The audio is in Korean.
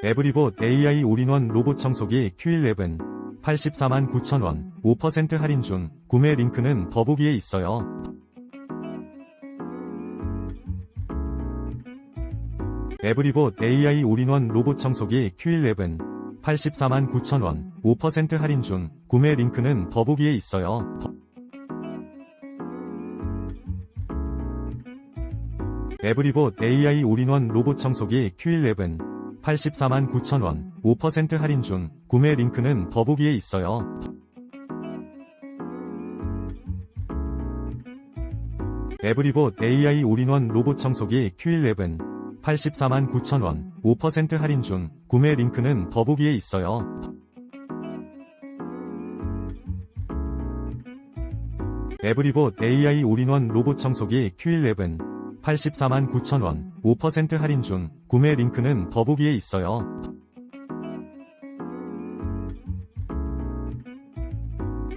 에브리봇 AI 올인원 로봇청소기 Q11 849,000원 5% 할인 중. 구매 링크는 더보기에 있어요. 에브리봇 AI 올인원 로봇청소기 Q11 849,000원 5% 할인 중. 구매 링크는 더보기에 있어요. 에브리봇 AI 올인원 로봇청소기 Q11 849,000원 5% 할인 중. 구매 링크는 더보기에 있어요. 에브리봇 AI 올인원 로봇청소기 Q11 849,000원 5% 할인 중. 구매 링크는 더보기에 있어요. 에브리봇 AI 올인원 로봇청소기 Q11 849,000원 5% 할인 중. 구매 링크는 더보기에 있어요.